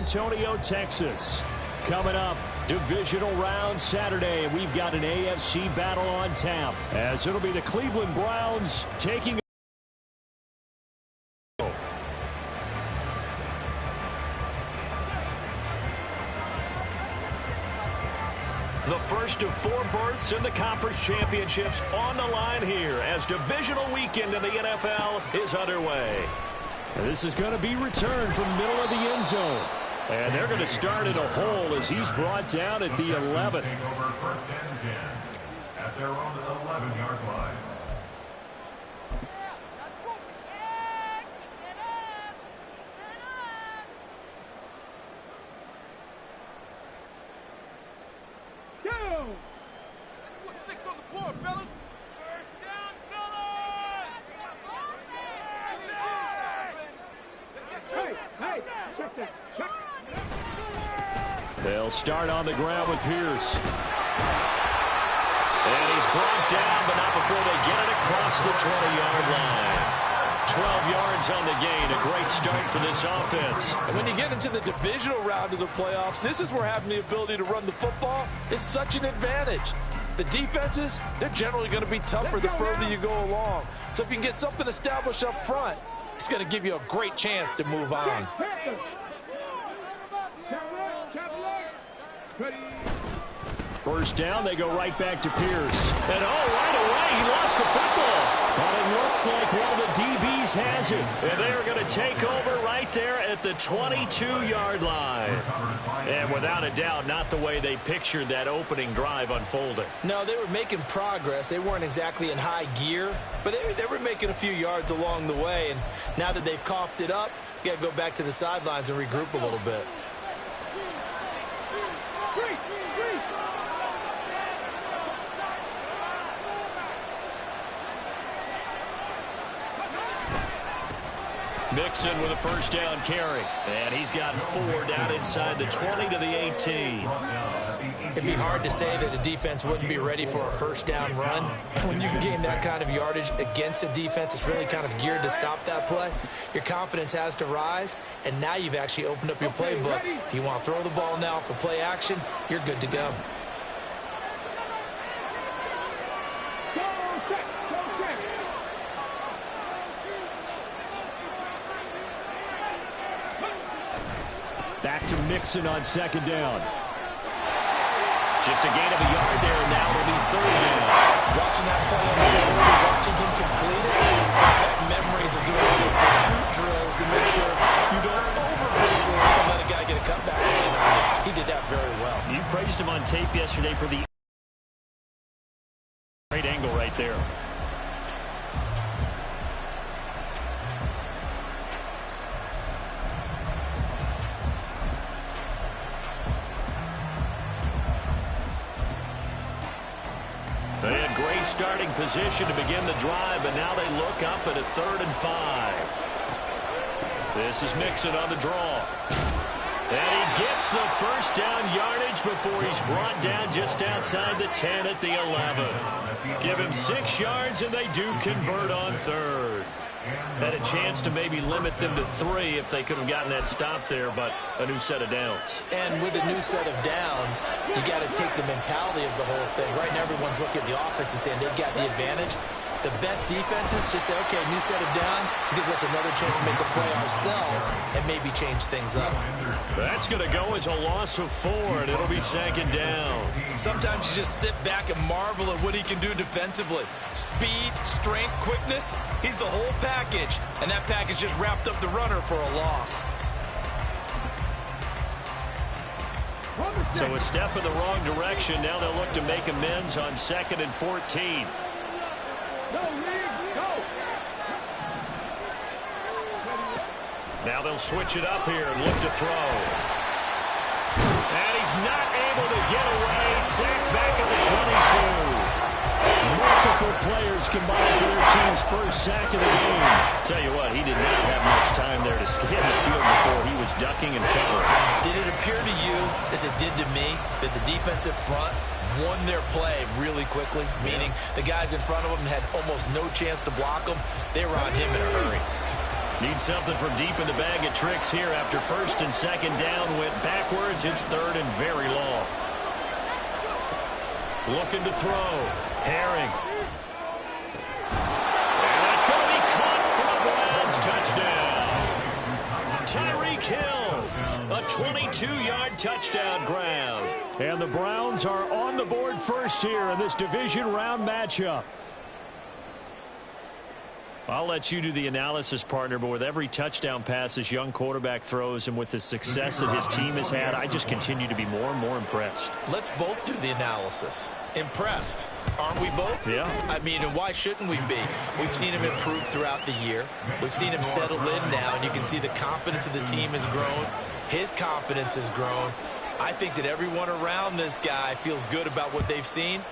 Antonio, Texas. Coming up, divisional round Saturday, and we've got an AFC battle on tap, as it'll be the Cleveland Browns taking the first of 4 berths in the conference championships on the line here as divisional weekend in the NFL is underway. And this is going to be returned from middle of the end zone. And they're going to start in a hole as he's brought down at the 11. Over first and 10 at their own 11-yard line. They'll start on the ground with Pierce. And he's brought down, but not before they get it across the 20-yard line. 12 yards on the gain. A great start for this offense. And when you get into the divisional round of the playoffs, this is where having the ability to run the football is such an advantage. The defenses, they're generally going to be tougher the further you go along. So if you can get something established up front, it's going to give you a great chance to move on. First down, they go right back to Pierce. And right away, he lost the football. But it looks like one of the DBs has it. And they're going to take over right there at the 22-yard line. And without a doubt, not the way they pictured that opening drive unfolding. No, they were making progress. They weren't exactly in high gear, but they were making a few yards along the way. And now that they've coughed it up, you got to go back to the sidelines and regroup a little bit. Mixon with a first down carry. And he's got 4 down inside the 20 to the 18. It'd be hard to say that a defense wouldn't be ready for a first down run. When you can gain that kind of yardage against a defense, it's really kind of geared to stop that play. Your confidence has to rise, and now you've actually opened up your playbook. If you want to throw the ball now for play action, you're good to go. Back to Mixon on second down. Just a gain of a yard there, and now it'll be 3rd down. Watching that play unfold, watching him complete it, that memories of doing all those pursuit drills to make sure you don't over-pursue and let a guy get a cutback lane on it. He did that very well. You praised him on tape yesterday for the great angle right there. They had great starting position to begin the drive, but now they look up at a 3rd and 5. This is Mixon on the draw. And he gets the first down yardage before he's brought down just outside the 10 at the 11. Give him 6 yards, and they do convert on 3rd. Had a chance to maybe limit them to 3 if they could have gotten that stop there, but a new set of downs. And with a new set of downs, you got to take the mentality of the whole thing. Right now, everyone's looking at the offense and saying they've got the advantage. The best defenses just say, okay, new set of downs, gives us another chance to make a play ourselves and maybe change things up. That's going to go as a loss of 4, and it'll be 2nd down. Sometimes you just sit back and marvel at what he can do defensively. Speed, strength, quickness, he's the whole package. And that package just wrapped up the runner for a loss. So a step in the wrong direction. Now they'll look to make amends on 2nd and 14. Now they'll switch it up here and look to throw. And he's not able to get away. Sacked back at the 22. Multiple players combined for their team's first sack of the game. Tell you what, he did not have much time there to scan the field before he was ducking and covering. Did it appear to you, as it did to me, that the defensive front won their play really quickly? Meaning the guys in front of them had almost no chance to block them. They were on him in a hurry. Need something from deep in the bag of tricks here after first and second down went backwards. It's third and very long. Looking to throw. Herring. And that's going to be caught for a Browns touchdown. Tyreek Hill. A 22-yard touchdown ground. And the Browns are on the board first here in this division round matchup. I'll let you do the analysis, partner, but with every touchdown pass this young quarterback throws and with the success that his team has had, I just continue to be more and more impressed. Let's both do the analysis. Impressed. Aren't we both? Yeah. I mean, and why shouldn't we be? We've seen him improve throughout the year. We've seen him settle in now, and you can see the confidence of the team has grown. His confidence has grown. I think that everyone around this guy feels good about what they've seen.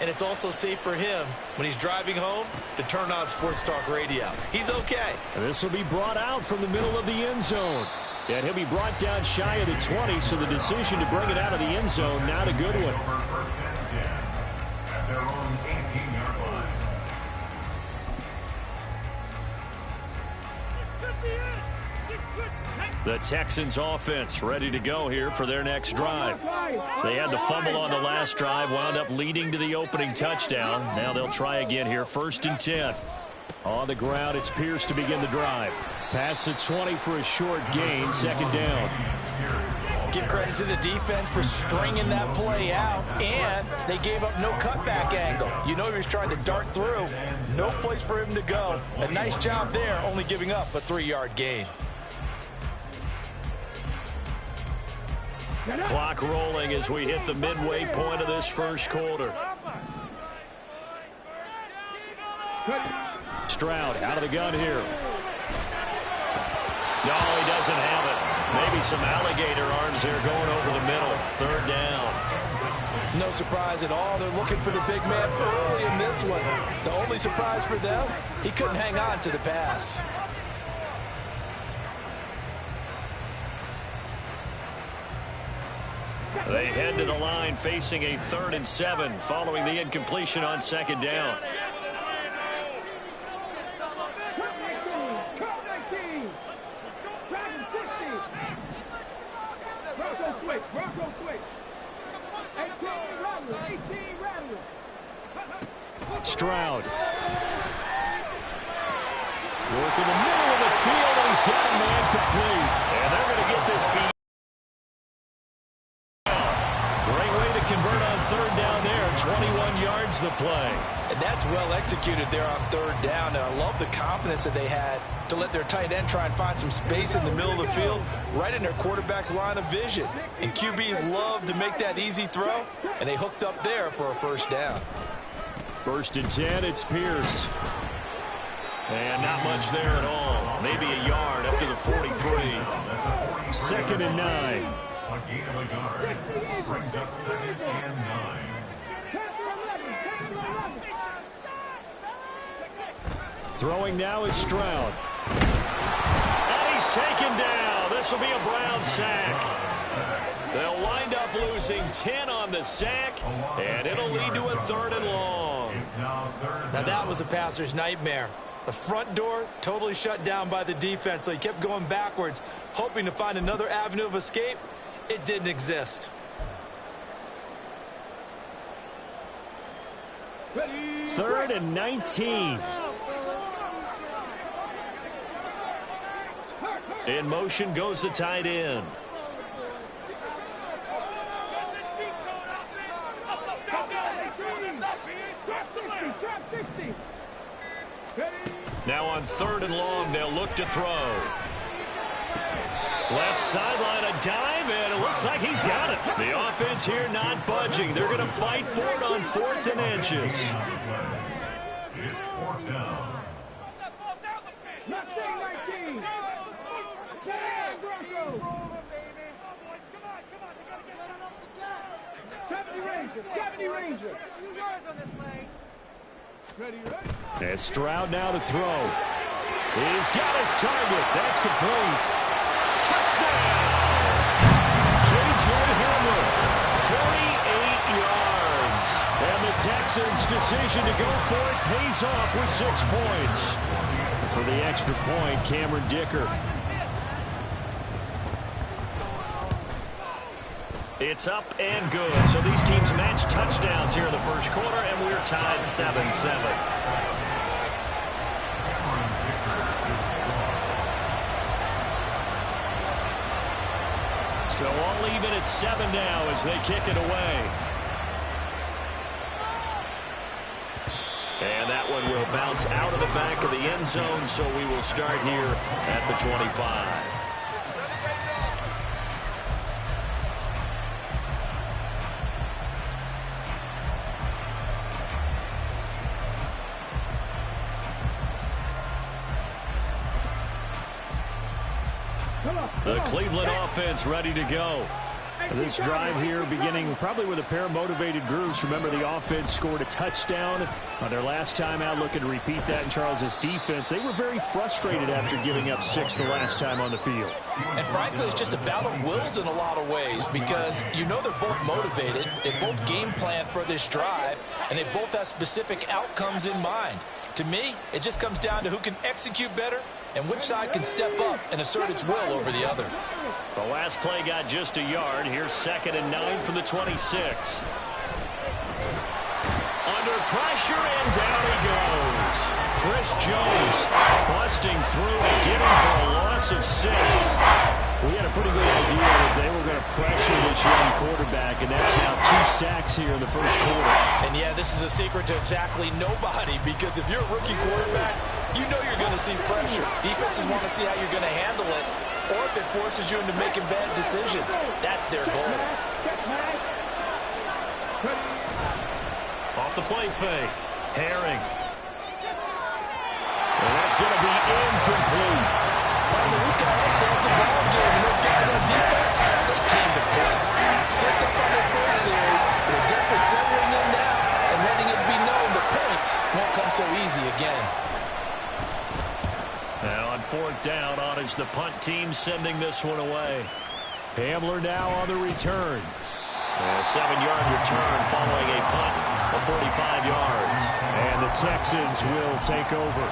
And it's also safe for him when he's driving home to turn on Sports Talk Radio. He's okay. And this will be brought out from the middle of the end zone. And he'll be brought down shy of the 20, so the decision to bring it out of the end zone, not a good one. At their own 18-yard line. The Texans offense ready to go here for their next drive. They had the fumble on the last drive, wound up leading to the opening touchdown. Now they'll try again here, 1st and 10. On the ground, it's Pierce to begin the drive. Pass the 20 for a short gain, 2nd down. Give credit to the defense for stringing that play out, and they gave up no cutback angle. You know he was trying to dart through. No place for him to go. A nice job there, only giving up a 3-yard gain. Clock rolling as we hit the midway point of this first quarter. Stroud out of the gun here. No, he doesn't have it. Maybe some alligator arms there going over the middle. 3rd down. No surprise at all. They're looking for the big man early in this one. The only surprise for them, he couldn't hang on to the pass. They head to the line facing a 3rd and 7 following the incompletion on 2nd down. Stroud. Working the middle of the field, and he's got a man complete. And they're going to get this beat. Great way to convert on 3rd down there. 21 yards the play. And that's well executed there on 3rd down. And I love the confidence that they had to let their tight end try and find some space in the middle of the field, right in their quarterback's line of vision. And QBs love to make that easy throw, and they hooked up there for a 1st down. 1st and 10, it's Pierce. And not much there at all. Maybe a yard up to the 43. 2nd and 9. A gain of a yard brings up 2nd and 9. Throwing now is Stroud. And he's taken down. This will be a Brown sack. They'll wind up losing 10 on the sack, and it'll lead to a 3rd and long. Now that was a passer's nightmare. The front door totally shut down by the defense, so he kept going backwards, hoping to find another avenue of escape. It didn't exist. 3rd and 19. In motion goes the tight end. Now on 3rd and long, they'll look to throw. Left sideline, a dive, and it looks like he's got it. The offense here not budging. They're going to fight for it on 4th and inches. It's 4th down. As Stroud now to throw. He's got his target. That's complete. Touchdown! J.J. Hamler, 48 yards. And the Texans' decision to go for it pays off with 6 points. For the extra point, Cameron Dicker. It's up and good. So these teams match touchdowns here in the first quarter, and we're tied 7-7. So all even at 7 now as they kick it away. And that one will bounce out of the back of the end zone, so we will start here at the 25. The Cleveland offense ready to go. This drive here beginning probably with a pair of motivated groups. Remember, the offense scored a touchdown on their last time out. Looking to repeat that in Charles's defense. They were very frustrated after giving up 6 the last time on the field. And frankly, it's just a battle of wills in a lot of ways because you know they're both motivated. They both game plan for this drive, and they both have specific outcomes in mind. To me, it just comes down to who can execute better and which side can step up and assert its will over the other. The last play got just a yard. Here's 2nd and 9 from the 26. Under pressure, and down he goes. Chris Jones busting through to get him for a loss of 6. We had a pretty good idea that they were going to pressure this young quarterback, and that's now 2 sacks here in the first quarter. And yeah, this is a secret to exactly nobody, because if you're a rookie quarterback, you know you're going to see pressure. Defenses want to see how you're going to handle it, or if it forces you into making bad decisions. That's their goal. Off the play fake. Herring. And that's going to be incomplete. We've got ourselves a ball game, and those guys on defense, they came to play. Slipped up on their first series, but they're definitely settling in now and letting it be known the points won't come so easy again. Now on 4th down, on is the punt team sending this one away. Hamler now on the return. A 7-yard return following a punt of 45 yards. And the Texans will take over.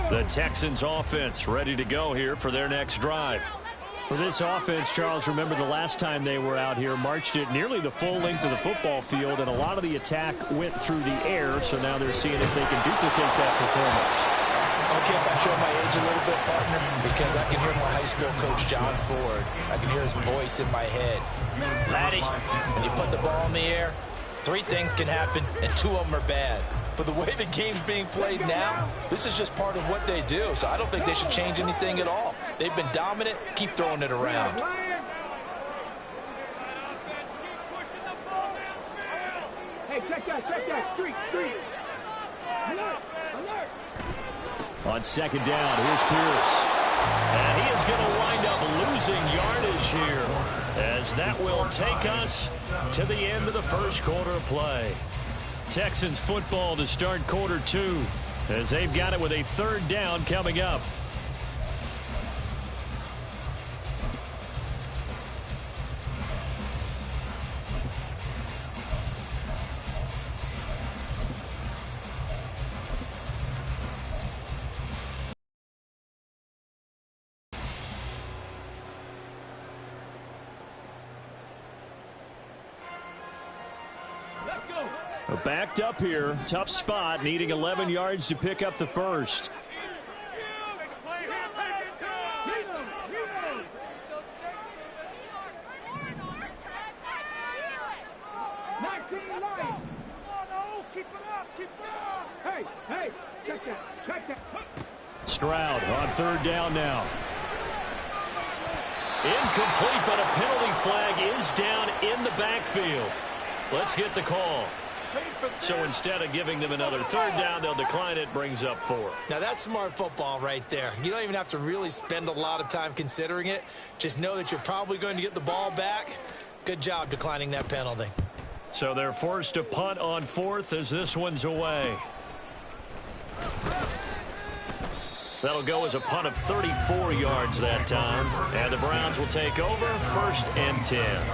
The Texans offense ready to go here for their next drive. For this offense, Charles, remember the last time they were out here, marched it nearly the full length of the football field, and a lot of the attack went through the air, so now they're seeing if they can duplicate that performance. Okay, if I show my age a little bit, partner, because I can hear my high school coach, John Ford. I can hear his voice in my head. Laddie, when you put the ball in the air, 3 things can happen, and 2 of them are bad. But the way the game's being played now, this is just part of what they do. So I don't think they should change anything at all. They've been dominant. Keep throwing it around. Hey, check that. Street. Alert. On 2nd down, here's Pierce. And he is going to wind up losing yardage here, as that will take us to the end of the first quarter of play. Texans football to start quarter 2, as they've got it with a 3rd down coming up. Backed up here, tough spot, needing 11 yards to pick up the first. Hey, check that. Stroud on 3rd down now. Incomplete, but a penalty flag is down in the backfield. Let's get the call. So instead of giving them another 3rd down, they'll decline it, brings up 4. Now that's smart football right there. You don't even have to really spend a lot of time considering it. Just know that you're probably going to get the ball back. Good job declining that penalty. So they're forced to punt on 4th as this one's away. That'll go as a punt of 34 yards that time. And the Browns will take over 1st and 10.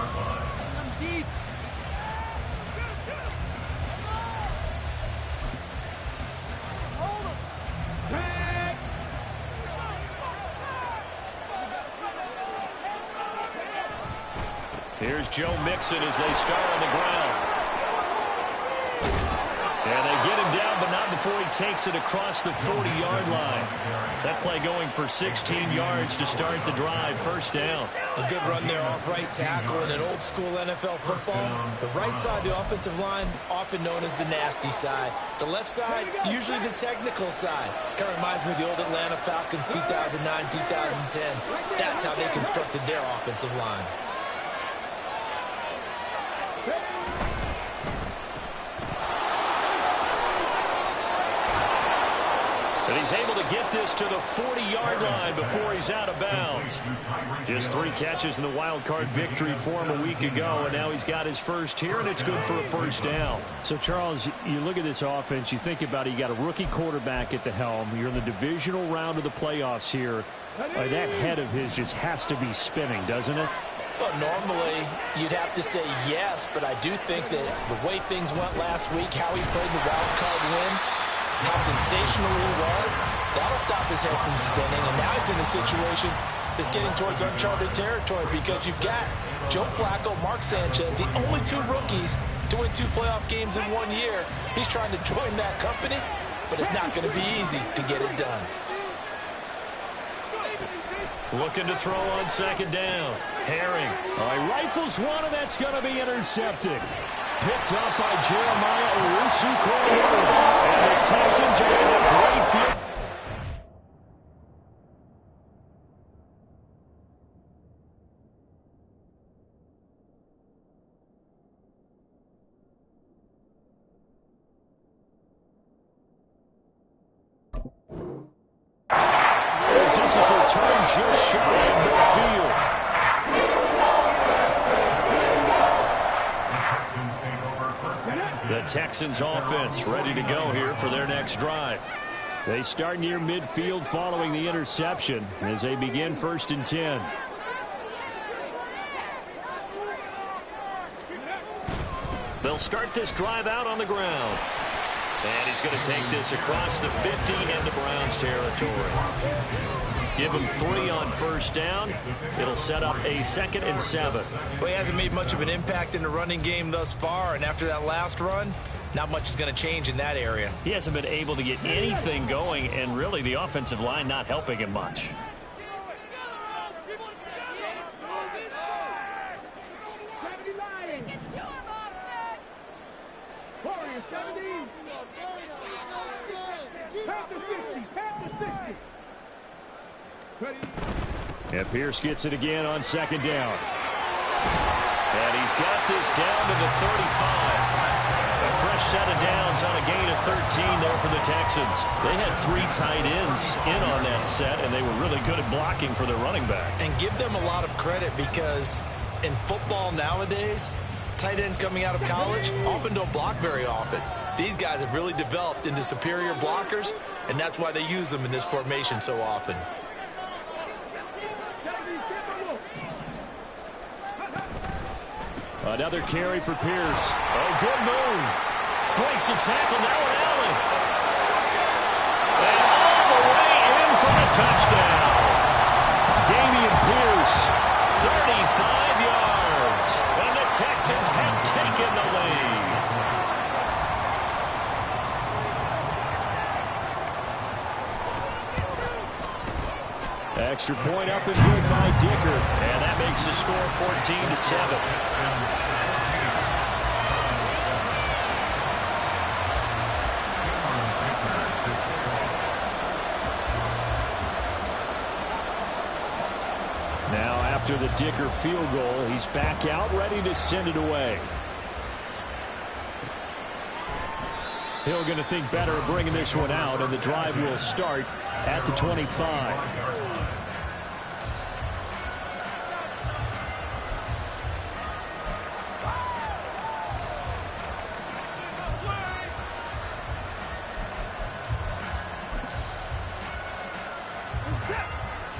Here's Joe Mixon as they start on the ground. And they get him down, but not before he takes it across the 40-yard line. That play going for 16 yards to start the drive. 1st down. A good run there off right tackle in an old-school NFL football. The right side of the offensive line, often known as the nasty side. The left side, usually the technical side. Kind of reminds me of the old Atlanta Falcons 2009, 2010. That's how they constructed their offensive line. But he's able to get this to the 40-yard line before he's out of bounds. Just 3 catches in the wild card victory for him a week ago, and now he's got his first here, and it's good for a 1st down. So, Charles, you look at this offense, you think about it, you got a rookie quarterback at the helm. You're in the divisional round of the playoffs here. That head of his just has to be spinning, doesn't it? Well, normally you'd have to say yes, but I do think that the way things went last week, how he played the wild card win, how sensational he was, that'll stop his head from spinning. And now he's in a situation that's getting towards uncharted territory because you've got Joe Flacco, Mark Sanchez, the only 2 rookies to win 2 playoff games in 1 year. He's trying to join that company, but it's not going to be easy to get it done. Looking to throw on 2nd down. Herring. All right, rifles one, and that's going to be intercepted. Picked up by Jeremiah Owusu-Koramoah. And the Texans are in a great field. As this is returned just shy of midfield. The Texans offense ready to go here for their next drive. They start near midfield following the interception as they begin 1st and 10. They'll start this drive out on the ground. And he's going to take this across the 50 into Browns territory. Give him 3 on 1st down. It'll set up a 2nd and 7. Well, he hasn't made much of an impact in the running game thus far, and after that last run, not much is going to change in that area. He hasn't been able to get anything going, and really the offensive line not helping him much. And Pierce gets it again on 2nd down. And he's got this down to the 35. A fresh set of downs on a gain of 13 there for the Texans. They had 3 tight ends in on that set, and they were really good at blocking for their running back. And give them a lot of credit because in football nowadays, tight ends coming out of college often don't block very often. These guys have really developed into superior blockers, and that's why they use them in this formation so often. Another carry for Pierce. Oh, good move. Breaks the tackle now in Allen. And all the way in for a touchdown. Dameon Pierce. 35 yards. And the Texans have taken the lead. Extra point up and good by Dicker. And that makes the score 14-7. Now after the Dicker field goal, he's back out ready to send it away. Hill going to think better of bringing this one out, and the drive will start at the 25.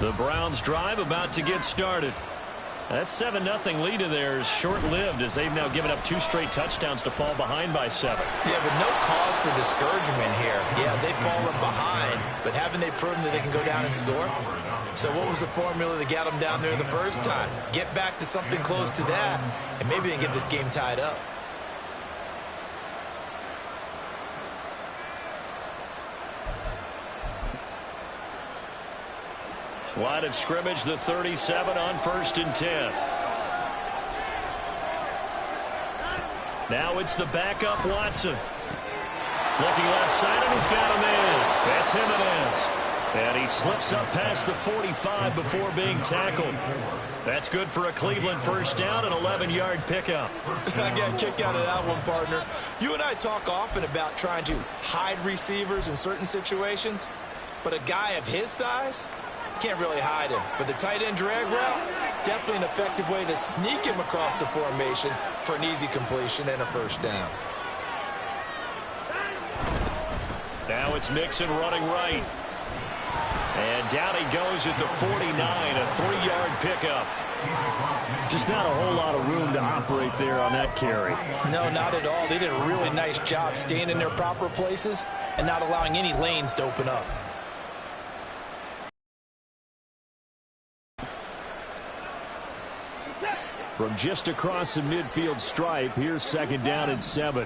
The Browns drive about to get started. That 7-0 lead of theirs short-lived as they've now given up 2 straight touchdowns to fall behind by 7. Yeah, but no cause for discouragement here. Yeah, they've fallen behind, but haven't they proven that they can go down and score? So what was the formula that got them down there the first time? Get back to something close to that, and maybe they can get this game tied up. Line of scrimmage, the 37 on 1st and 10. Now it's the backup Watson. Looking left side, and he's got him in. That's Jimenez. And he slips up past the 45 before being tackled. That's good for a Cleveland first down, an 11-yard pickup. I got a kick out of that one, partner. You and I talk often about trying to hide receivers in certain situations, but a guy of his size can't really hide him. But the tight end drag route, definitely an effective way to sneak him across the formation for an easy completion and a first down. Now it's Mixon running right. And down he goes at the 49, a 3-yard pickup. Just not a whole lot of room to operate there on that carry. No, not at all. They did a really nice job staying in their proper places and not allowing any lanes to open up. From just across the midfield stripe, here's 2nd down and 7.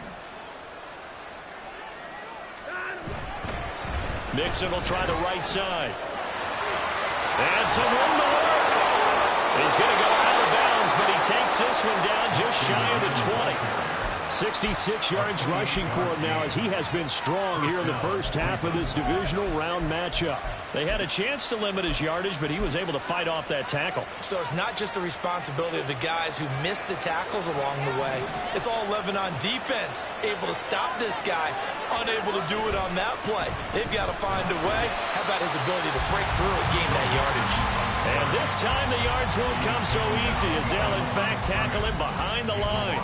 Mixon will try the right side. And some room to work. He's going to go out of bounds, but he takes this one down just shy of the 20. 66 yards rushing for him now as he has been strong here in the first half of this divisional round matchup. They had a chance to limit his yardage, but he was able to fight off that tackle. So it's not just the responsibility of the guys who missed the tackles along the way. It's all 11 on defense, able to stop this guy, unable to do it on that play. They've got to find a way. How about his ability to break through and gain that yardage? And this time the yards won't come so easy as they'll in fact tackle him behind the line.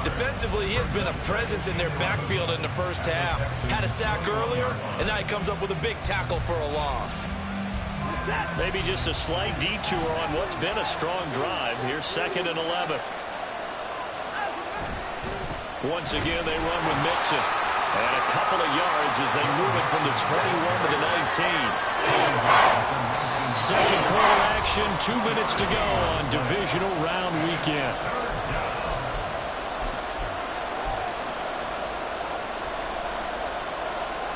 Defensively, he has been a presence in their backfield in the first half. Had a sack earlier, and now he comes up with a big tackle for a loss. Maybe just a slight detour on what's been a strong drive. Here's 2nd and 11. Once again, they run with Mixon. And a couple of yards as they move it from the 21 to the 19. Second quarter action, 2 minutes to go on divisional round weekend.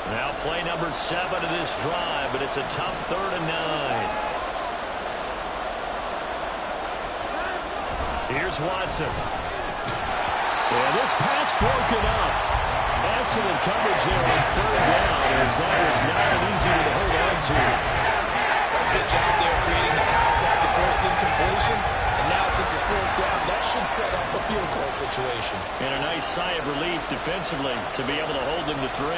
Now play number 7 of this drive, but it's a tough 3rd and 9. Here's Watson. And this pass broken up. Excellent coverage there on 3rd down as that was not an easy one to hold on to. That's a good job there creating the contact to force incompletion. And now since it's 4th down, that should set up a field goal situation. And a nice sigh of relief defensively to be able to hold them to 3.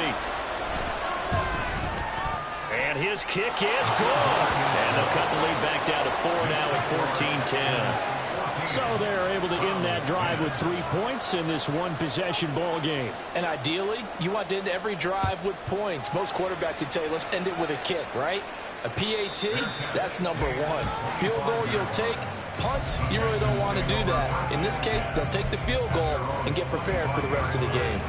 And his kick is good. And they'll cut the lead back down to 4 now at 14-10. So they're able to end that drive with 3 points in this one-possession ball game. And ideally, you want to end every drive with points. Most quarterbacks would tell you, let's end it with a kick, right? A PAT, that's number 1. Field goal you'll take. Punts, you really don't want to do that. In this case, they'll take the field goal and get prepared for the rest of the game.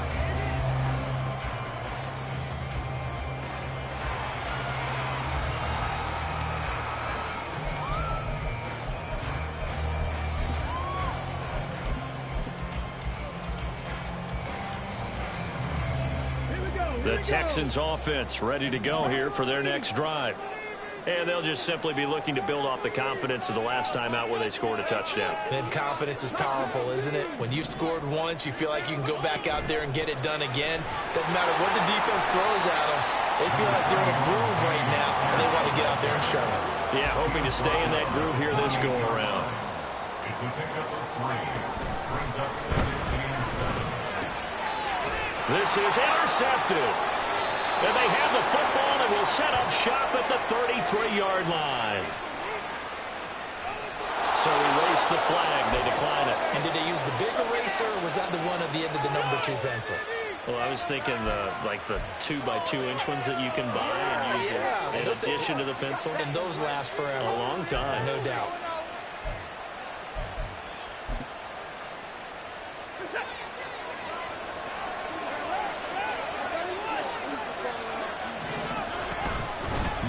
The Texans offense ready to go here for their next drive. And they'll just simply be looking to build off the confidence of the last time out where they scored a touchdown. And confidence is powerful, isn't it? When you've scored once, you feel like you can go back out there and get it done again. Doesn't matter what the defense throws at them. They feel like they're in a groove right now, and they want to get out there and show it. Yeah, hoping to stay in that groove here this go-around. It's a pickup of 3. Brings up 17-7. This is intercepted. And they have the football and will set up shop at the 33-yard line. So erase the flag. They decline it. And did they use the big eraser, or was that the one at the end of the number 2 pencil? Well, I was thinking the 2x2-inch ones that you can buy and use in addition to the pencil. And those last forever. A long time. No doubt.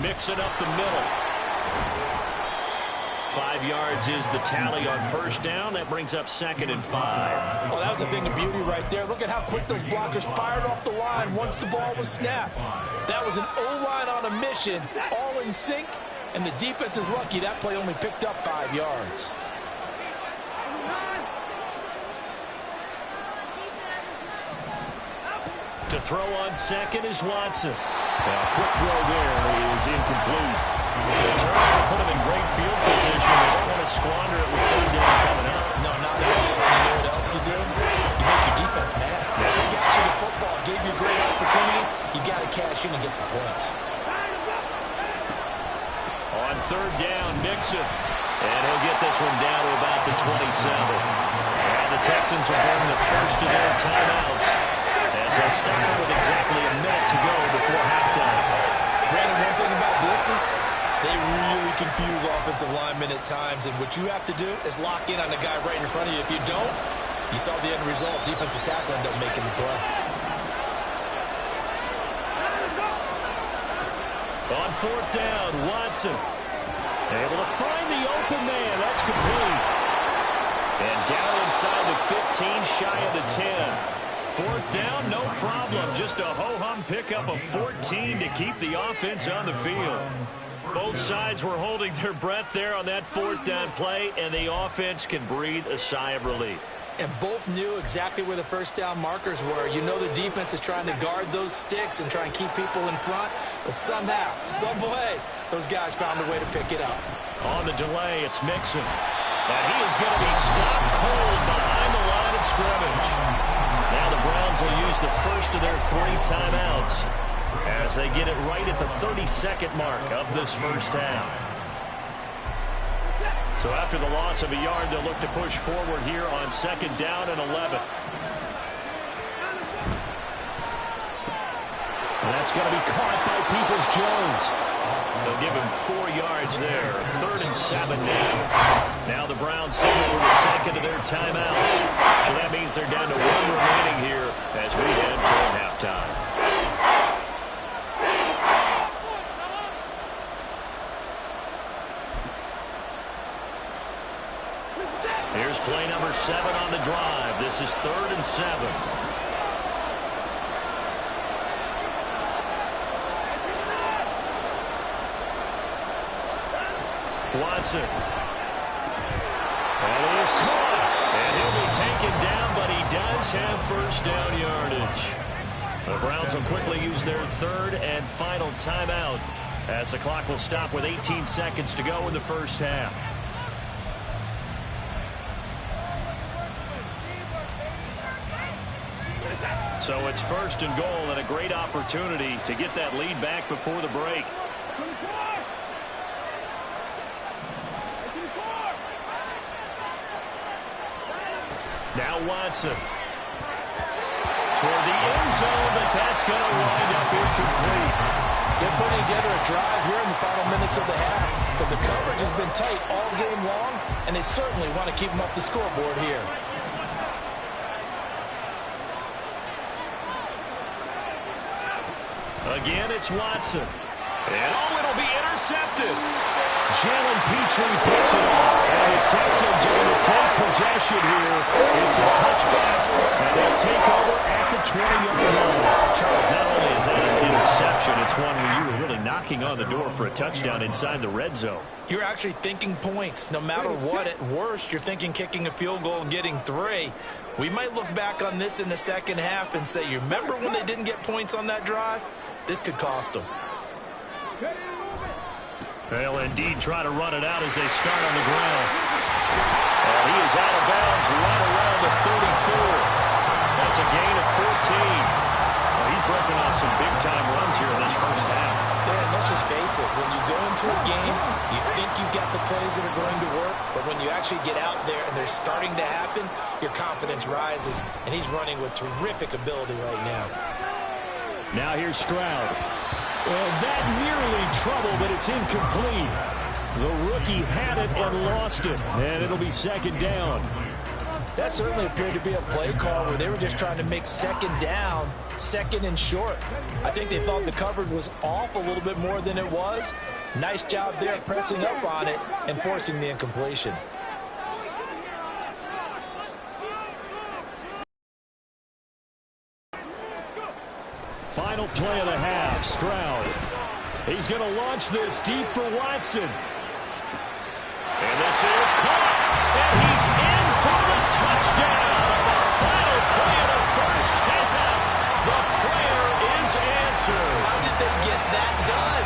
Mix it up the middle. 5 yards is the tally on first down. That brings up 2nd and 5. Well, that was a thing of beauty right there. Look at how quick those blockers fired off the line once the ball was snapped. That was an O-line on a mission, all in sync, and the defense is lucky that play only picked up 5 yards. To throw on second is Watson. A quick throw there is incomplete. The turnover put him in great field position. They don't want to squander it with 3rd down coming up. No, not at all. You know what else you do? You make your defense mad. They got you the football, gave you a great opportunity. You got to cash in and get some points. On 3rd down, Mixon. And he'll get this one down to about the 27. And the Texans will burn the first of their timeouts as they'll stop it with exactly a minute to go before halftime. Brandon, one thing about blitzes, they really confuse offensive linemen at times, and what you have to do is lock in on the guy right in front of you. If you don't, you saw the end result. Defensive tackle ended up making the play. On 4th down, Watson able to find the open man. That's complete. And down inside the 15, shy of the 10. 4th down, no problem. Just a ho-hum pickup of 14 to keep the offense on the field. Both sides were holding their breath there on that 4th down play, and the offense can breathe a sigh of relief. And both knew exactly where the first down markers were. You know the defense is trying to guard those sticks and try and keep people in front, but somehow, some way, those guys found a way to pick it up. On the delay, it's Mixon. And he is going to be stopped cold behind the line of scrimmage. Now the Browns will use the first of their 3 timeouts as they get it right at the 32nd mark of this first half. So after the loss of a yard, they'll look to push forward here on 2nd down and 11. And that's going to be caught by Peoples-Jones. They'll give him 4 yards there. 3rd and 7 now. Now the Browns signal for the second of their timeouts. So that means they're down to 1 remaining here as we head toward halftime. Here's play number 7 on the drive. This is 3rd and 7. Watson. And he is caught. And he'll be taken down, but he does have first down yardage. The Browns will quickly use their 3rd and final timeout as the clock will stop with 18 seconds to go in the first half. So it's 1st and goal and a great opportunity to get that lead back before the break. Now Watson. Toward the end zone, but that's going to wind up incomplete. They're putting together a drive here in the final minutes of the half, but the coverage has been tight all game long, and they certainly want to keep them up the scoreboard here. Again, it's Watson. And it'll be intercepted. Jalen Petrie picks it off. And the Texans are going to take possession here. It's a touchback. And they'll take over at the 20-yard line. Charles, not only is that an interception, it's one where you were really knocking on the door for a touchdown inside the red zone. You're actually thinking points. No matter what, at worst, you're thinking kicking a field goal and getting 3. We might look back on this in the second half and say, you remember when they didn't get points on that drive? This could cost them. They'll indeed try to run it out as they start on the ground. And he is out of bounds right around the 34. That's a gain of 14. Well, he's breaking off some big-time runs here in this first half. Yeah, and let's just face listen, when you go into a game, you think you've got the plays that are going to work, but when you actually get out there and they're starting to happen, your confidence rises, and he's running with terrific ability right now. Now here's Stroud. And that nearly trouble, but it's incomplete. The rookie had it and lost it, and it'll be second down. That certainly appeared to be a play call where they were just trying to make second down, second and short. I think they thought the coverage was off a little bit more than it was. Nice job there pressing up on it and forcing the incompletion. Final play of the half, Stroud. He's going to launch this deep for Watson. And this is caught. And he's in for the touchdown. The final play of the first half. The prayer is answered. How did they get that done?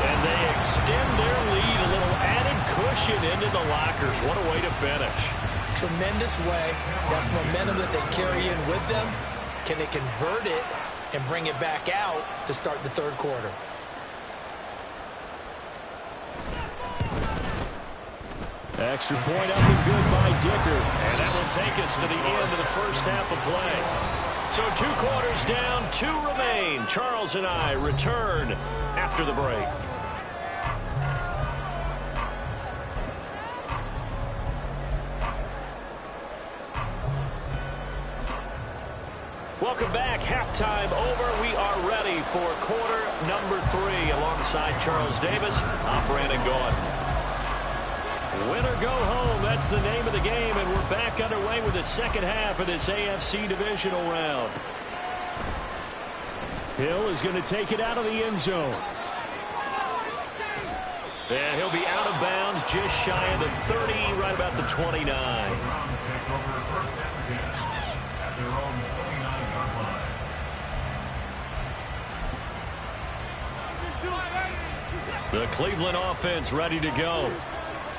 And they extend their lead, a little added cushion into the lockers. What a way to finish. Tremendous way. That's momentum that they carry in with them. Can they convert it and bring it back out to start the third quarter? Extra point up and good by Dicker. And that will take us to the end of the first half of play. So 2 quarters down, 2 remain. Charles and I return after the break. Welcome back. Halftime over. We are ready for quarter number 3 alongside Charles Davis. I'm Brandon Gaughan. Win or go home, that's the name of the game, and we're back underway with the second half of this AFC divisional round. Hill is going to take it out of the end zone. And he'll be out of bounds just shy of the 30, right about the 29. The Cleveland offense ready to go.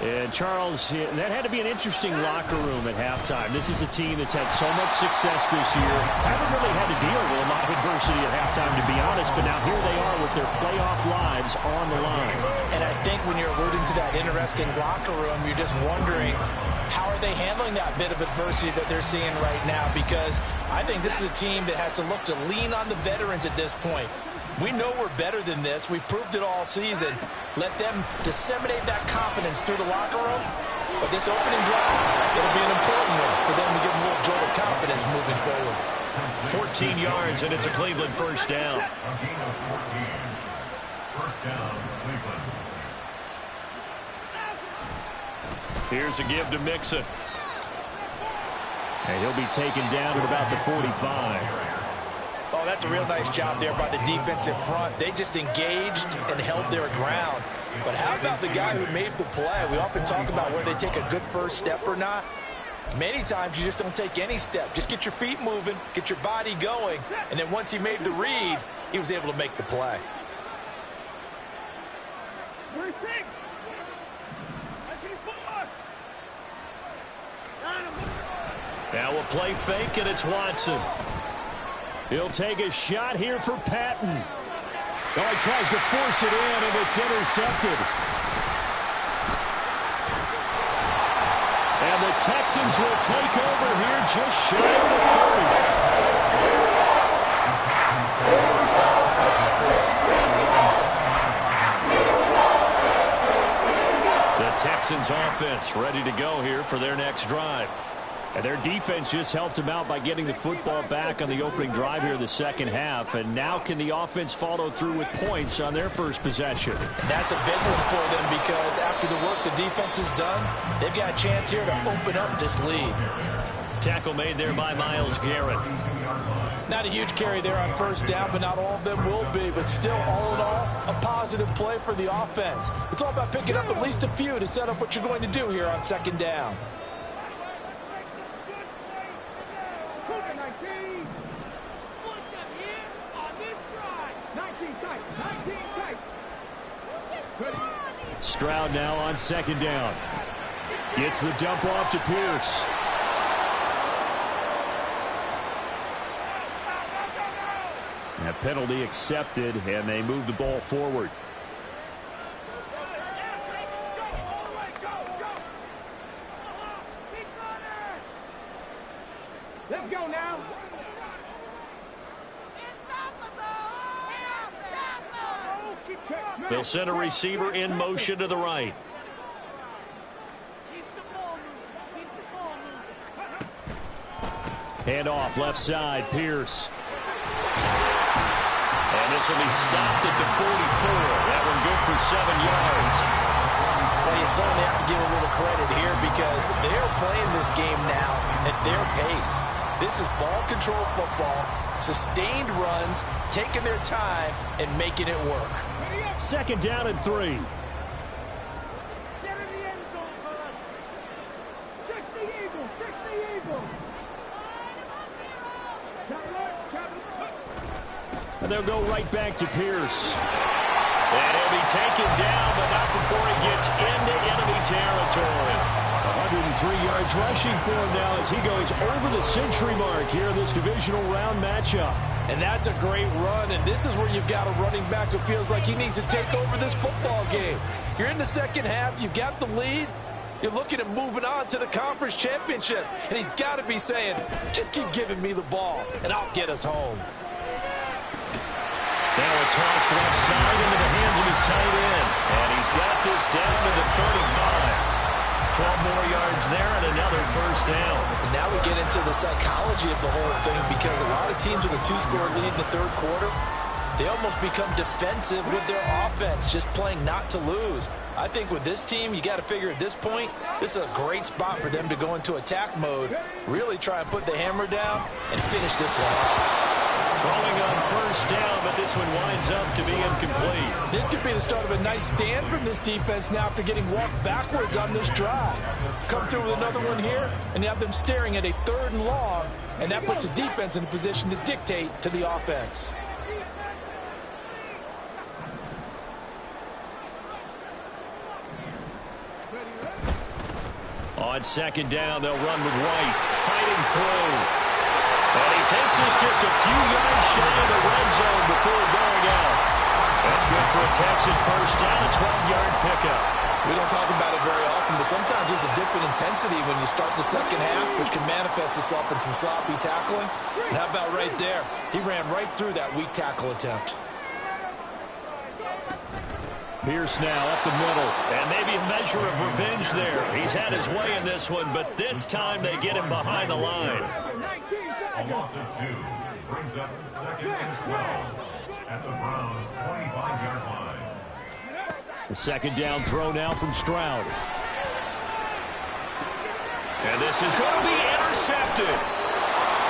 And Charles, that had to be an interesting locker room at halftime. This is a team that's had so much success this year. Haven't really had to deal with a lot of adversity at halftime, to be honest. But now here they are with their playoff lives on the line. And I think when you're alluding to that interesting locker room, you're just wondering, how are they handling that bit of adversity that they're seeing right now? Because I think this is a team that has to look to lean on the veterans at this point. We know we're better than this. We've proved it all season. Let them disseminate that confidence through the locker room. But this opening drive, it'll be an important one for them to get a little jolt of confidence moving forward. 14 yards, and it's a Cleveland first down. First down, Cleveland. Here's a give to Mixon. And he'll be taken down at about the 45. Oh, that's a real nice job there by the defensive front. They just engaged and held their ground. But how about the guy who made the play? We often talk about where they take a good first step or not. Many times you just don't take any step. Just get your feet moving, get your body going, and then once he made the read, he was able to make the play. Now we'll play fake, and it's Watson. He'll take a shot here for Patton. Oh, he tries to force it in, and it's intercepted. And the Texans will take over here just shy of the 30. The Texans offense ready to go here for their next drive. And their defense just helped them out by getting the football back on the opening drive here in the second half. And now can the offense follow through with points on their first possession? And that's a big one for them because after the work the defense has done, they've got a chance here to open up this lead. Tackle made there by Myles Garrett. Not a huge carry there on first down, but not all of them will be. But still, all in all, a positive play for the offense. It's all about picking up at least a few to set up what you're going to do here on second down. Stroud now on second down. Gets the dump off to Pierce. A penalty accepted, and they move the ball forward. They'll send a receiver in motion to the right. Hand off left side, Pierce. And this will be stopped at the 44. That one good for 7 yards. Well, you certainly have to give a little credit here because they're playing this game now at their pace. This is ball control football, sustained runs, taking their time, and making it work. 2nd down and 3. Get in the end zone, fellas. Trick the Eagles. Trick the Eagles. And they'll go right back to Pierce. And he'll be taken down, but not before he gets into enemy territory. 103 yards rushing for him now as he goes over the century mark here in this divisional round matchup. And that's a great run, and this is where you've got a running back who feels like he needs to take over this football game. You're in the second half, you've got the lead, you're looking at moving on to the conference championship, and he's got to be saying, just keep giving me the ball, and I'll get us home. Now a toss left side into the hands of his tight end, and he's got this down to the 35. 12 more yards there and another first down. And now we get into the psychology of the whole thing because a lot of teams with a 2-score lead in the third quarter, they almost become defensive with their offense, just playing not to lose. I think with this team, you got to figure at this point, this is a great spot for them to go into attack mode, really try and put the hammer down and finish this one off. Throwing on first down, but this one winds up to be incomplete. This could be the start of a nice stand from this defense now after getting walked backwards on this drive. Come through with another one here, and you have them staring at a 3rd and long, and that puts the defense in a position to dictate to the offense. On 2nd down, they'll run with White, fighting through. And he takes us just a few yards shy of the red zone before going out. That's good for a Texan first down, a 12-yard pickup. We don't talk about it very often, but sometimes there's a dip in intensity when you start the second half, which can manifest itself in some sloppy tackling. And how about right there? He ran right through that weak tackle attempt. Pierce now up the middle, and maybe a measure of revenge there. He's had his way in this one, but this time they get him behind the line. A loss of 2 brings up 2nd and 12 at the Browns' 25-yard line. The 2nd down throw now from Stroud. And this is going to be intercepted.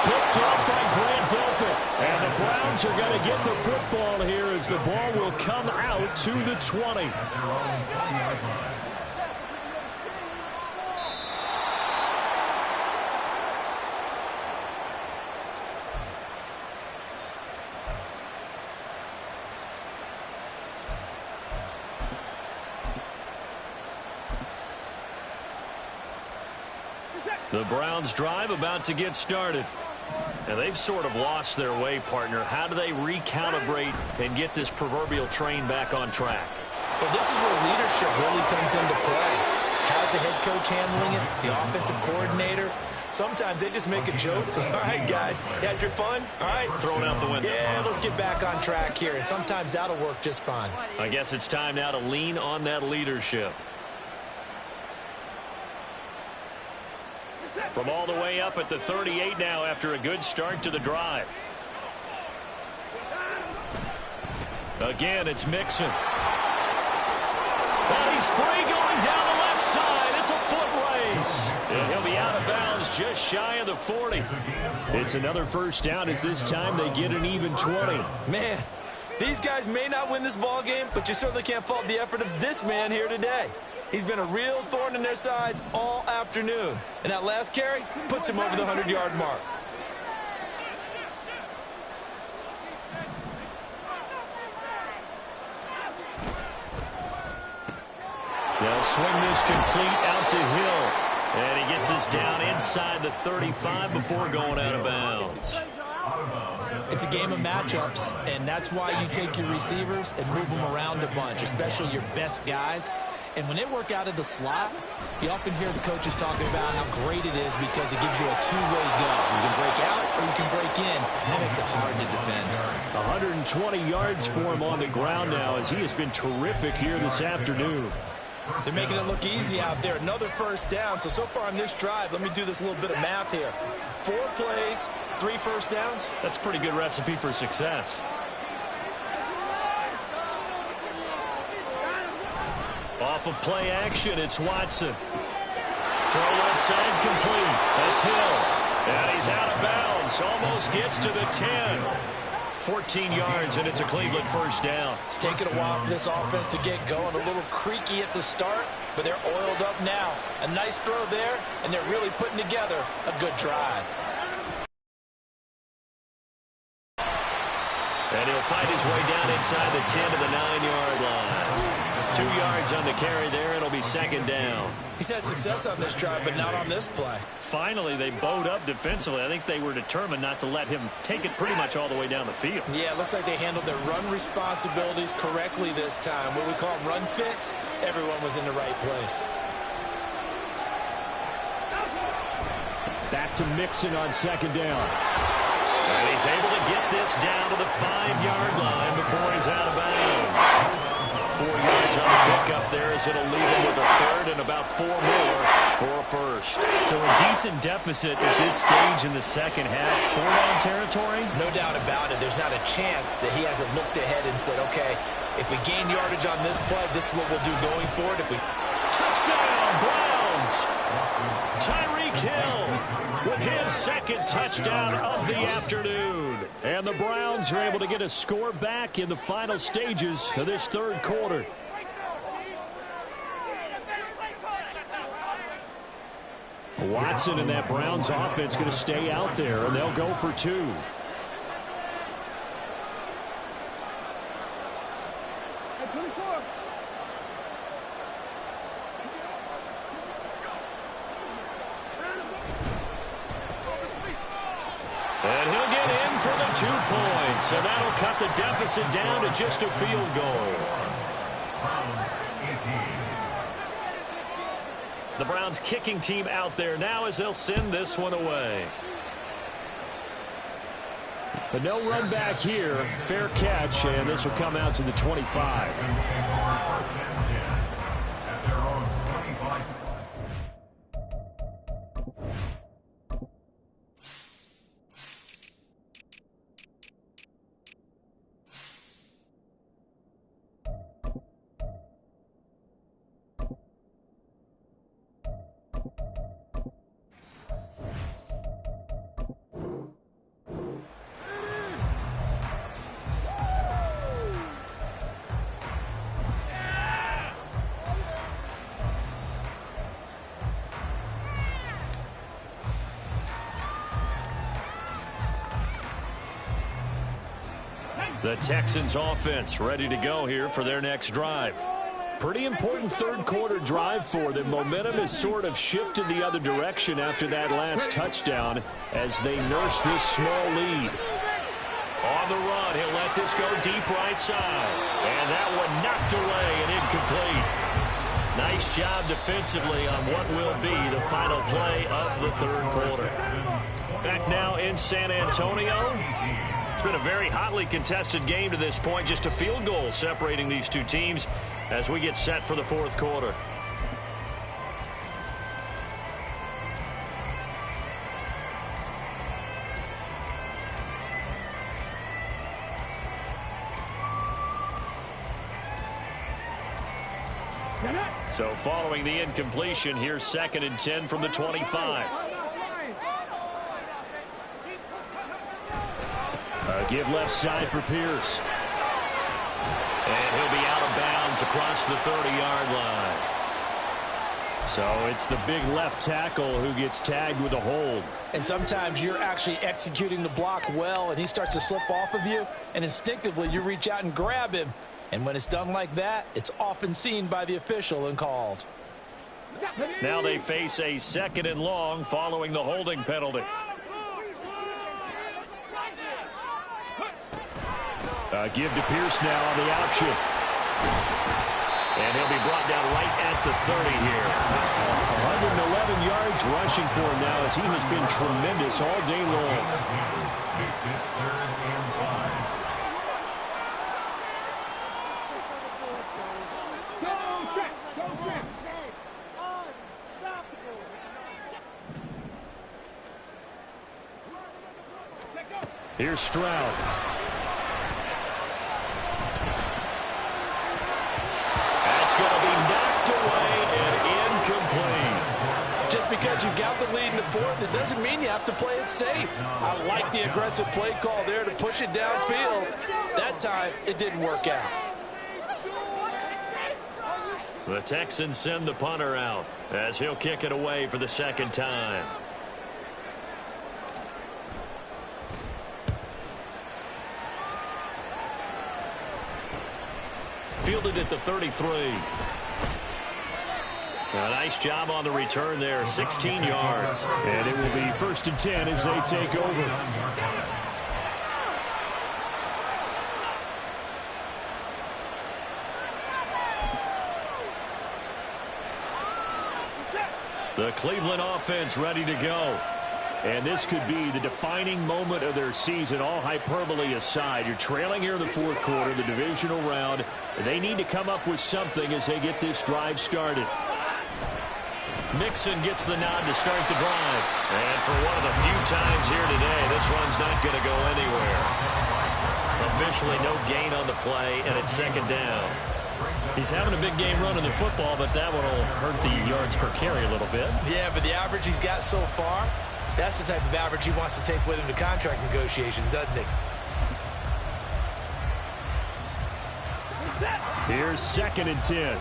Picked up by Grant Delpit. And the Browns are going to get the football here as the ball will come out to the 20. The Browns drive about to get started. And they've sort of lost their way, partner. How do they recalibrate and get this proverbial train back on track? Well, this is where leadership really comes into play. How's the head coach handling it? The offensive coordinator? Sometimes they just make a joke. All right, guys, you had your fun? All right. Thrown out the window. Yeah, let's get back on track here. And sometimes that'll work just fine. I guess it's time now to lean on that leadership. From all the way up at the 38 now after a good start to the drive. Again, it's Mixon. And he's free going down the left side. It's a foot race. And he'll be out of bounds just shy of the 40. It's another first down as this time they get an even 20. Man, these guys may not win this ball game, but you certainly can't fault the effort of this man here today. He's been a real thorn in their sides all afternoon. And that last carry puts him over the 100-yard mark. They'll swing this complete out to Hill. And he gets us down inside the 35 before going out of bounds. It's a game of matchups, and that's why you take your receivers and move them around a bunch, especially your best guys. And when they work out of the slot, you often hear the coaches talking about how great it is because it gives you a two-way go. You can break out or you can break in. That makes it hard to defend. 120 yards for him on the ground now as he has been terrific here this afternoon. They're making it look easy out there. Another first down. So far on this drive, let me do this little bit of math here. 4 plays, 3 first downs. That's a pretty good recipe for success. Off of play action, it's Watson. Throw left side complete. That's Hill. And he's out of bounds. Almost gets to the 10. 14 yards, and it's a Cleveland first down. It's taken a while for this offense to get going. A little creaky at the start, but they're oiled up now. A nice throw there, and they're really putting together a good drive. And he'll fight his way down inside the 10 to the 9-yard line. 2 yards on the carry there. It'll be second down. He's had success on this drive, but not on this play. Finally, they bowed up defensively. I think they were determined not to let him take it pretty much all the way down the field. Yeah, it looks like they handled their run responsibilities correctly this time. What we call them run fits, everyone was in the right place. Back to Mixon on second down. And he's able to get this down to the 5-yard line before he's out of bounds. 4 yards on the pickup there as it'll leave him with a third and about 4 more for a first. So a decent deficit at this stage in the second half. 4-down territory? No doubt about it. There's not a chance that he hasn't looked ahead and said, okay, if we gain yardage on this play, this is what we'll do going forward. If we Touchdown, Browns! Tyreek Hill with his second touchdown of the afternoon. And the Browns are able to get a score back in the final stages of this third quarter. Watson and that Browns offense going to stay out there, and they'll go for 2. And he'll get in for the 2 points. So that'll cut the deficit down to just a field goal. The Browns kicking team out there now as they'll send this one away. But no run back here. Fair catch, and this will come out to the 25. The Texans offense ready to go here for their next drive. Pretty important third quarter drive for them. Momentum has sort of shifted the other direction after that last touchdown as they nurse this small lead. On the run, he'll let this go deep right side. And that one knocked away and incomplete. Nice job defensively on what will be the final play of the third quarter. Back now in San Antonio. It's been a very hotly contested game to this point. Just a field goal separating these two teams as we get set for the fourth quarter. So following the incompletion, here's 2nd and 10 from the 25. Give left side for Pierce. And he'll be out of bounds across the 30-yard line. So it's the big left tackle who gets tagged with a hold. And sometimes you're actually executing the block well, and he starts to slip off of you, and instinctively you reach out and grab him. And when it's done like that, it's often seen by the official and called. Now they face a 2nd and long following the holding penalty. Give to Pierce now on the option. And he'll be brought down right at the 30 here. 111 yards rushing for him now as he has been tremendous all day long. Makes it 3rd and 5. Here's Stroud. That's going to be knocked away and incomplete. Just because you got the lead in the fourth, it doesn't mean you have to play it safe. I like the aggressive play call there to push it downfield. That time, it didn't work out. The Texans send the punter out as he'll kick it away for the second time. Fielded at the 33. A nice job on the return there, 16 yards. And it will be 1st and 10 as they take over. The Cleveland offense ready to go. And this could be the defining moment of their season, all hyperbole aside. You're trailing here in the fourth quarter, the divisional round. They need to come up with something as they get this drive started. Mixon gets the nod to start the drive. And for one of the few times here today, this run's not going to go anywhere. Officially no gain on the play, and it's second down. He's having a big game running the football, but that one will hurt the yards per carry a little bit. Yeah, but the average he's got so far, that's the type of average he wants to take with him to contract negotiations, doesn't he? Here's 2nd and 10.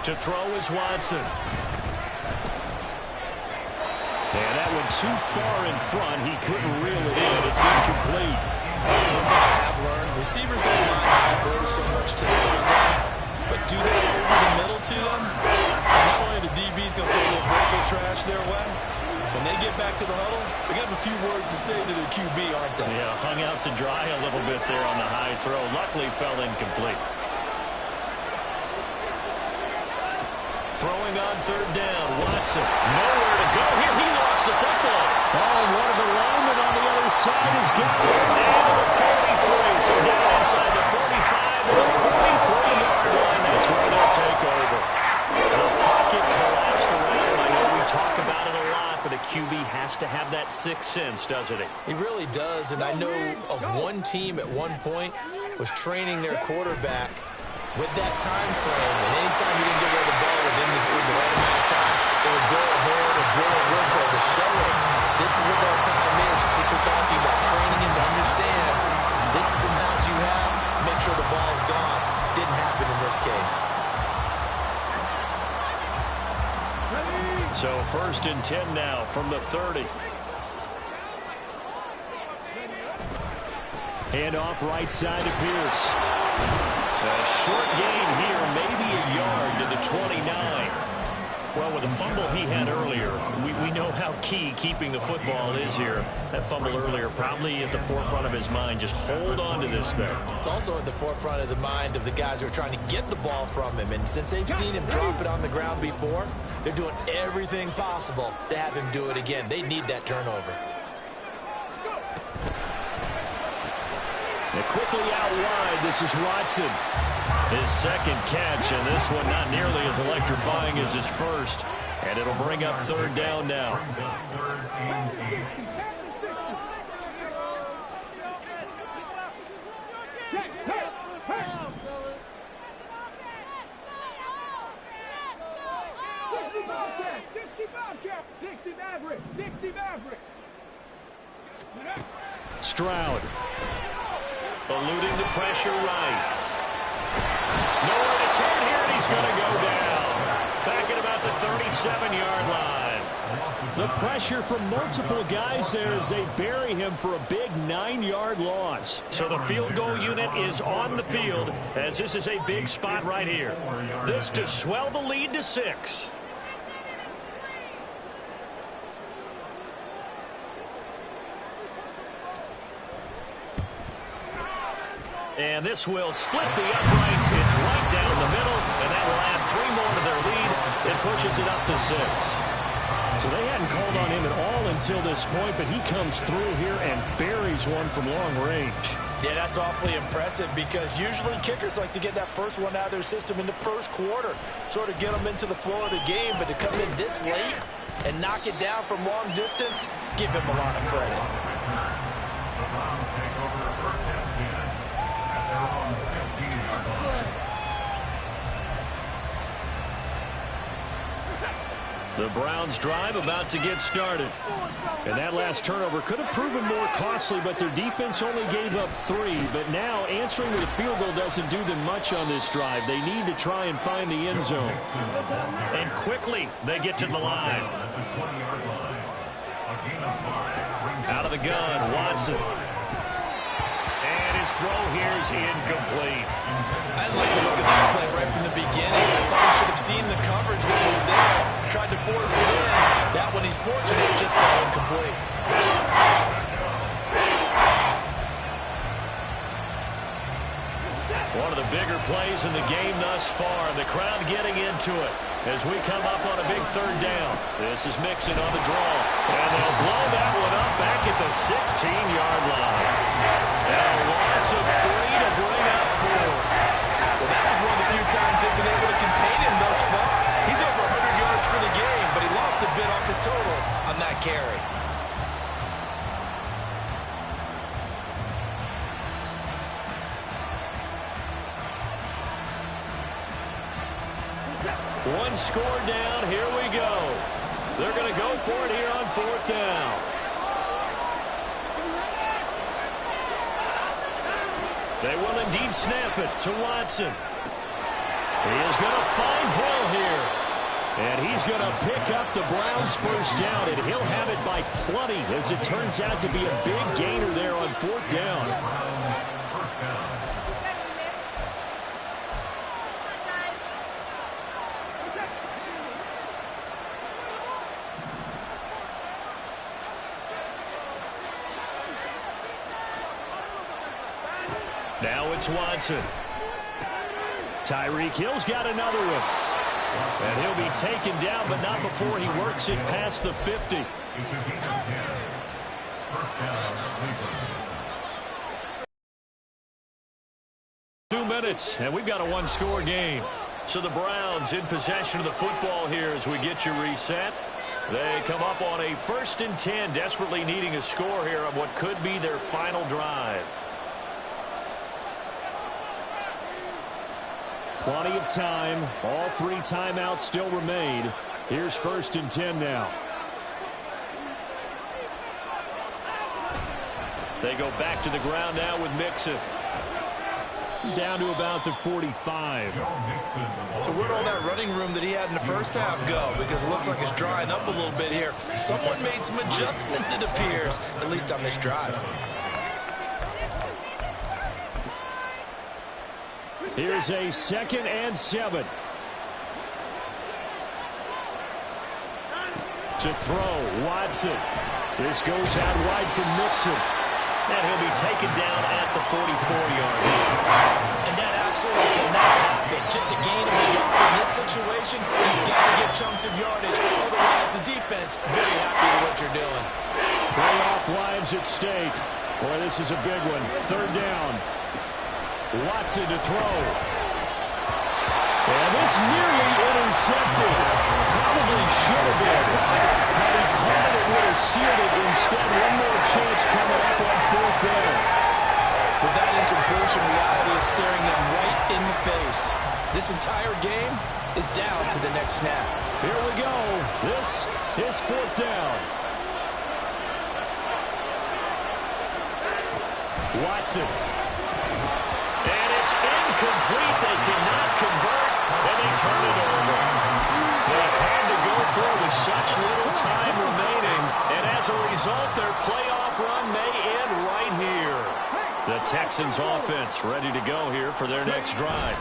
To throw is Watson. And that one too far in front. He couldn't reel it in. It's incomplete. One thing I have learned, receivers don't mind high throws so much to the sideline, but do that over the middle to them, and not only the DB's going to throw a little verbal trash their way, when they get back to the huddle, they got a few words to say to their QB, aren't they? Yeah, hung out to dry a little bit there on the high throw. Luckily fell incomplete. Throwing on 3rd down, Watson. Nowhere to go here. He lost the football. Oh, and one of the linemen on the other side is got it. And the 43. So down inside the 45 and the 43-yard line. That's where they'll take over. The pocket collapsed around. I know we talk about it a lot, but a QB has to have that sixth sense, doesn't he? He really does, and I know of one team at one point was training their quarterback with that time frame, and anytime he didn't get rid of the ball within the right amount of time, they would blow a horn or blow a whistle to show him this is what that time is, just what you're talking about, training him to understand this is the knowledge you have, make sure the ball's gone. Didn't happen in this case. So 1st and 10 now from the 30. Hand off right side to Pierce. A short gain here, maybe a yard to the 29. Well, with the fumble he had earlier, we know how key keeping the football is here. That fumble earlier probably at the forefront of his mind. Just hold on to this thing. It's also at the forefront of the mind of the guys who are trying to get the ball from him. And since they've seen him drop it on the ground before, they're doing everything possible to have him do it again. They need that turnover. And quickly out wide, this is Watson. His second catch, and this one not nearly as electrifying as his first. And it'll bring up 3rd down now. Stroud. Eluding the pressure right. Nowhere to turn here, and he's going to go down. Back at about the 37-yard line. The pressure from multiple guys there as they bury him for a big 9-yard loss. So the field goal unit is on the field as this is a big spot right here. This to swell the lead to 6. And this will split the uprights. It's right down the middle, and that will add 3 more to their lead. It pushes it up to 6. So they hadn't called on him at all until this point, but he comes through here and buries one from long range. Yeah, that's awfully impressive because usually kickers like to get that first one out of their system in the first quarter, sort of get them into the flow of the game, but to come in this late and knock it down from long distance, give him a lot of credit. The Browns take over first and 10 at their own 15-yard line. The Browns drive about to get started. And that last turnover could have proven more costly, but their defense only gave up 3. But now answering with a field goal doesn't do them much on this drive. They need to try and find the end zone. And quickly they get to the line. Out of the gun, Watson. And his throw here is incomplete. I like to look at that play right from the beginning. I thought he should have seen the coverage that was there, tried to force it in. That one he's fortunate, just fell incomplete. One of the bigger plays in the game thus far. The crowd getting into it as we come up on a big 3rd down. This is Mixon on the draw. And they'll blow that one up back at the 16-yard line. And a loss of 3 to bring up 4. Well, that was one of the few times they've been able to contain him thus far. He's over 100 yards for the game, but he lost a bit off his total on that carry. One score down. Here we go. They're going to go for it here on 4th down. They will indeed snap it to Watson. He is going to find Hill here. And he's going to pick up the Browns' first down, and he'll have it by plenty, as it turns out to be a big gainer there on 4th down. First down. Now it's Watson. Tyreek Hill's got another one. And he'll be taken down, but not before he works it past the 50. It's a gain of 10. First down, Cleveland. 2 minutes, and we've got a 1-score game. So the Browns in possession of the football here as we get you reset. They come up on a 1st and 10, desperately needing a score here on what could be their final drive. Plenty of time. All 3 timeouts still remain. Here's 1st and 10 now. They go back to the ground now with Mixon. Down to about the 45. So where'd all that running room that he had in the first half go? Because it looks like it's drying up a little bit here. Someone made some adjustments, it appears, at least on this drive. Here's a 2nd and 7. To throw, Watson. This goes out wide from Mixon. And he'll be taken down at the 44-yard line. And that absolutely cannot happen. Just a gain of a yard in this situation. You've got to get chunks of yardage. Otherwise, the defense very happy with what you're doing. Playoff lives at stake. Boy, this is a big one. 3rd down. Watson to throw. And this nearly intercepted. Probably should have been. Had he caught it, it would have sealed it. Instead, one more chance coming up on 4th down. With that incompletion, reality is staring them right in the face. This entire game is down to the next snap. Here we go. This is 4th down. Watson. And it's incomplete. They cannot convert, and they turn it over. They had to go for it with such little time remaining, and as a result, their playoff run may end right here. The Texans offense ready to go here for their next drive.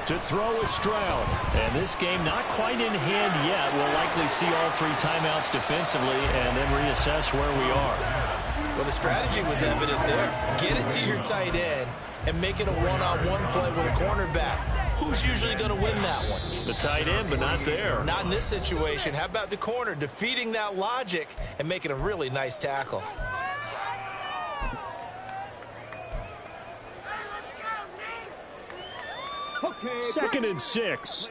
To throw is Stroud. And this game not quite in hand yet. We'll likely see all 3 timeouts defensively and then reassess where we are. Well, the strategy was evident there. Get it to your tight end and make it a one-on-one play with a cornerback. Who's usually going to win that one? The tight end, but not there. Not in this situation. How about the corner defeating that logic and making a really nice tackle? Okay, 2nd and 6.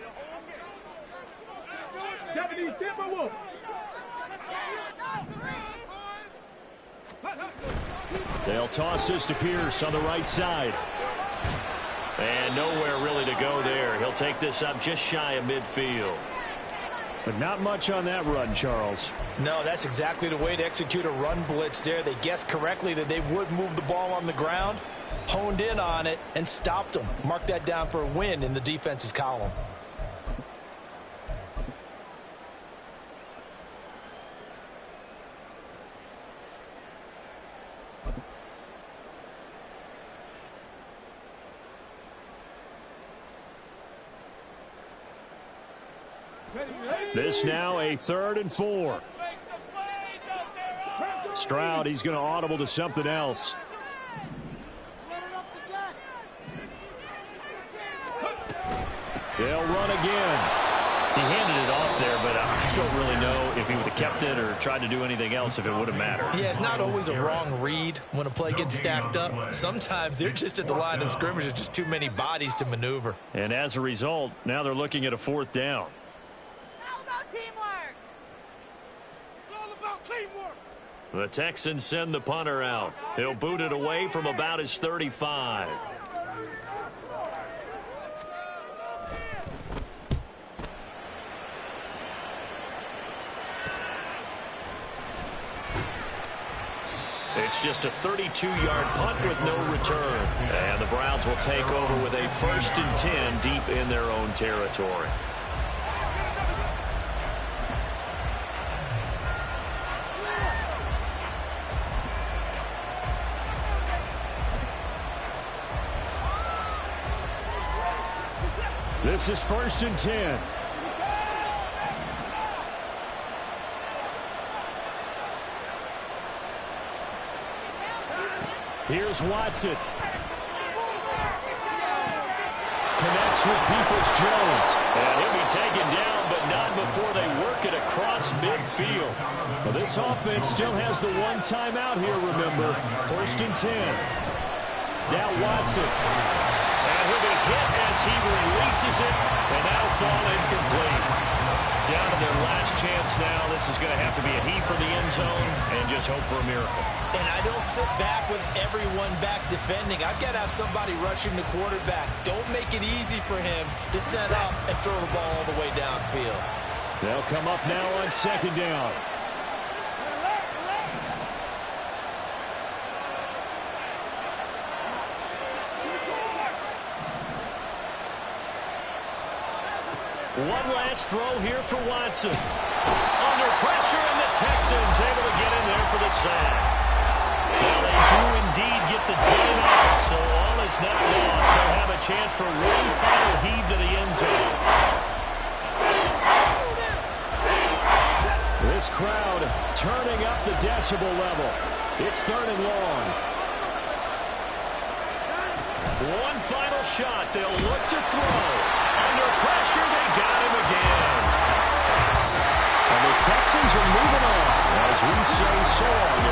They'll toss this to Pierce on the right side. And nowhere really to go there. He'll take this up just shy of midfield. But not much on that run, Charles. No, that's exactly the way to execute a run blitz there. They guessed correctly that they would move the ball on the ground, honed in on it, and stopped them. Mark that down for a win in the defense's column. This now a 3rd and 4. Stroud, he's going to audible to something else. They'll run again. He handed it off there, but I don't really know if he would have kept it or tried to do anything else if it would have mattered. Yeah, it's not always a wrong read when a play gets stacked up. Sometimes they're just at the line of scrimmage. There's just too many bodies to maneuver. And as a result, now they're looking at a 4th down. It's all about teamwork. It's all about teamwork. The Texans send the punter out. He'll boot it away from about his 35. It's just a 32-yard punt with no return. And the Browns will take over with a 1st and 10 deep in their own territory. This is 1st and 10. Here's Watson. Connects with Peoples-Jones. And he'll be taken down, but not before they work it across midfield. Well, this offense still has the one timeout here, remember. 1st and 10. Now Watson. And he'll be hit as he releases it, and that'll fall incomplete. Down to their last chance now. This is going to have to be a heave for the end zone and just hope for a miracle. And I don't sit back with everyone back defending. I've got to have somebody rushing the quarterback. Don't make it easy for him to set up and throw the ball all the way downfield. They'll come up now on 2nd down. One last throw here for Watson. Under pressure, and the Texans able to get in there for the sack. Well, they do indeed get the timeout, so all is not lost. They'll have a chance for one final heave to the end zone. This crowd turning up the decibel level. It's 3rd and long. One final shot. They'll look to throw. Under pressure, they got him again. And the Texans are moving on as we say so long